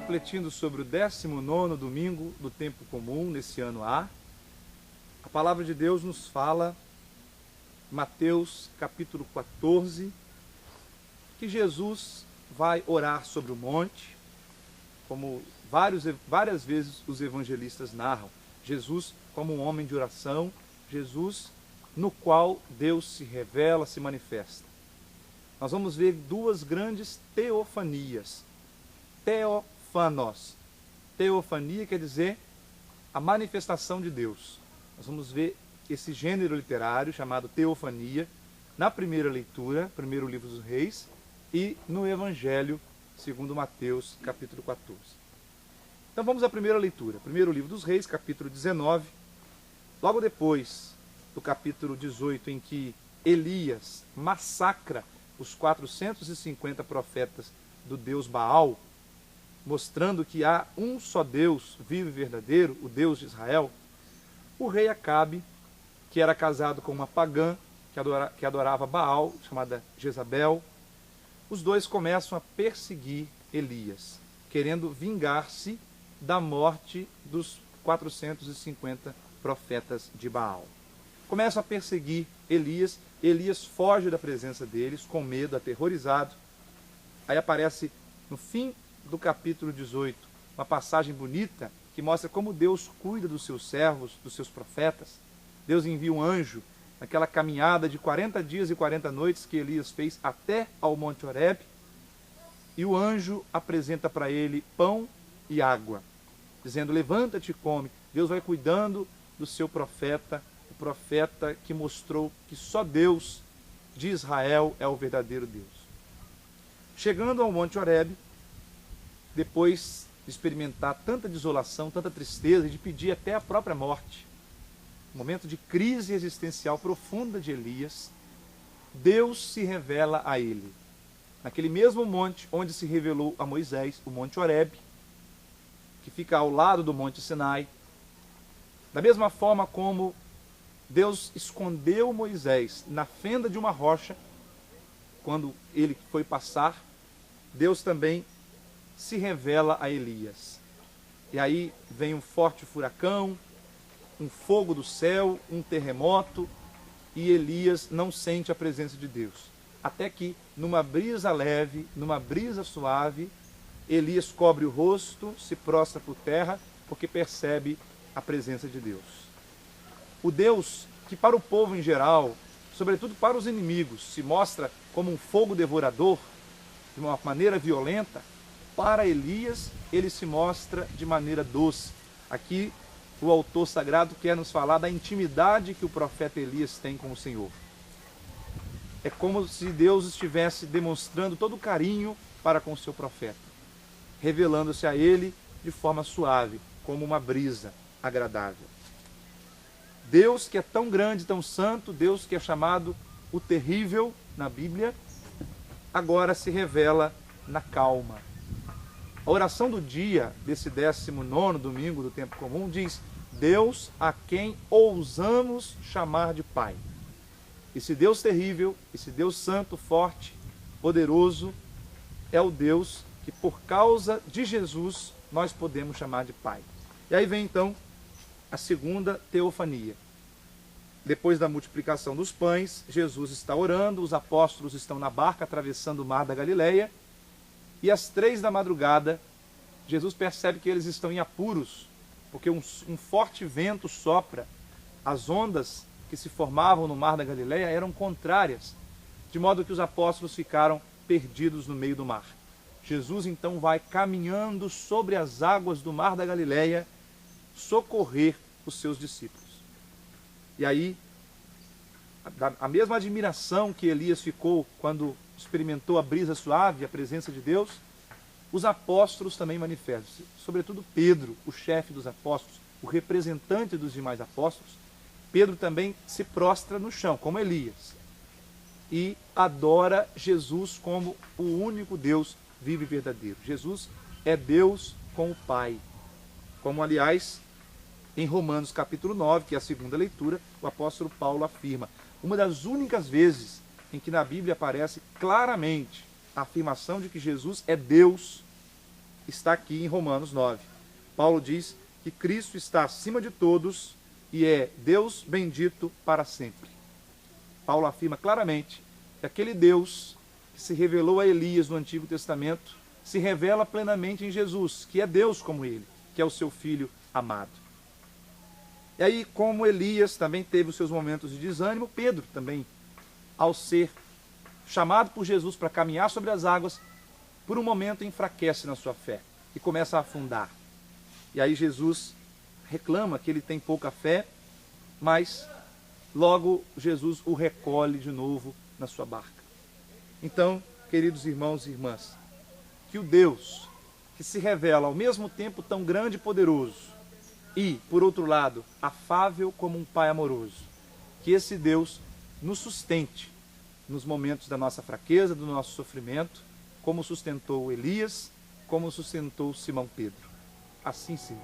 refletindo sobre o 19º domingo do tempo comum, nesse ano A. A palavra de Deus nos fala, Mateus capítulo 14, que Jesus vai orar sobre o monte, como várias vezes os evangelistas narram. Jesus como um homem de oração, Jesus no qual Deus se revela, se manifesta. Nós vamos ver duas grandes teofanias. Teofanos. Teofania quer dizer a manifestação de Deus. Nós vamos ver esse gênero literário chamado teofania na primeira leitura, primeiro livro dos Reis, e no Evangelho segundo Mateus, capítulo 14. Então vamos à primeira leitura. Primeiro livro dos Reis, capítulo 19. Logo depois do capítulo 18, em que Elias massacra os 450 profetas do Deus Baal, mostrando que há um só Deus vivo e verdadeiro, o Deus de Israel, o rei Acabe, que era casado com uma pagã que adorava Baal, chamada Jezabel, os dois começam a perseguir Elias, querendo vingar-se da morte dos 450 profetas de Baal. Começam a perseguir Elias, Elias foge da presença deles, com medo, aterrorizado. Aí aparece no fim do capítulo 18, uma passagem bonita que mostra como Deus cuida dos seus servos, dos seus profetas. Deus envia um anjo naquela caminhada de 40 dias e 40 noites que Elias fez até ao Monte Horebe, e o anjo apresenta para ele pão e água, dizendo: levanta-te e come. Deus vai cuidando do seu profeta, o profeta que mostrou que só Deus de Israel é o verdadeiro Deus. Chegando ao Monte Horebe, depois de experimentar tanta desolação, tanta tristeza, e de pedir até a própria morte, um momento de crise existencial profunda de Elias, Deus se revela a ele. Naquele mesmo monte onde se revelou a Moisés, o Monte Horebe, que fica ao lado do Monte Sinai. Da mesma forma como Deus escondeu Moisés na fenda de uma rocha, quando ele foi passar, Deus também se revela a Elias. E aí vem um forte furacão, um fogo do céu, um terremoto, e Elias não sente a presença de Deus. Até que, numa brisa leve, numa brisa suave, Elias cobre o rosto, se prostra por terra, porque percebe a presença de Deus. O Deus que para o povo em geral, sobretudo para os inimigos, se mostra como um fogo devorador, de uma maneira violenta, para Elias ele se mostra de maneira doce. Aqui o autor sagrado quer nos falar da intimidade que o profeta Elias tem com o Senhor. É como se Deus estivesse demonstrando todo o carinho para com o seu profeta, revelando-se a ele de forma suave, como uma brisa agradável. Deus que é tão grande, tão santo, Deus que é chamado o terrível na Bíblia, agora se revela na calma. A oração do dia desse 19º domingo do tempo comum diz: Deus a quem ousamos chamar de Pai. Esse Deus terrível, esse Deus santo, forte, poderoso, é o Deus que por causa de Jesus nós podemos chamar de Pai. E aí vem então a segunda teofania. Depois da multiplicação dos pães, Jesus está orando, os apóstolos estão na barca atravessando o mar da Galileia, e às 3 da madrugada, Jesus percebe que eles estão em apuros, porque um forte vento sopra, as ondas que se formavam no mar da Galileia eram contrárias, de modo que os apóstolos ficaram perdidos no meio do mar. Jesus então vai caminhando sobre as águas do mar da Galileia socorrer os seus discípulos. E aí, a mesma admiração que Elias ficou quando experimentou a brisa suave, a presença de Deus, os apóstolos também manifestam. Sobretudo Pedro, o chefe dos apóstolos, o representante dos demais apóstolos, Pedro também se prostra no chão, como Elias, e adora Jesus como o único Deus vivo e verdadeiro. Jesus é Deus com o Pai, como aliás em Romanos capítulo 9, que é a segunda leitura, o apóstolo Paulo afirma. Uma das únicas vezes em que na Bíblia aparece claramente a afirmação de que Jesus é Deus está aqui em Romanos 9. Paulo diz que Cristo está acima de todos e é Deus bendito para sempre. Paulo afirma claramente que aquele Deus que se revelou a Elias no Antigo Testamento se revela plenamente em Jesus, que é Deus como ele, que é o seu Filho amado. E aí, como Elias também teve os seus momentos de desânimo, Pedro também, ao ser chamado por Jesus para caminhar sobre as águas, por um momento enfraquece na sua fé e começa a afundar. E aí Jesus reclama que ele tem pouca fé, mas logo Jesus o recolhe de novo na sua barca. Então, queridos irmãos e irmãs, que o Deus que se revela ao mesmo tempo tão grande e poderoso e, por outro lado, afável como um pai amoroso, que esse Deus nos sustente nos momentos da nossa fraqueza, do nosso sofrimento, como sustentou Elias, como sustentou Simão Pedro. Assim seja.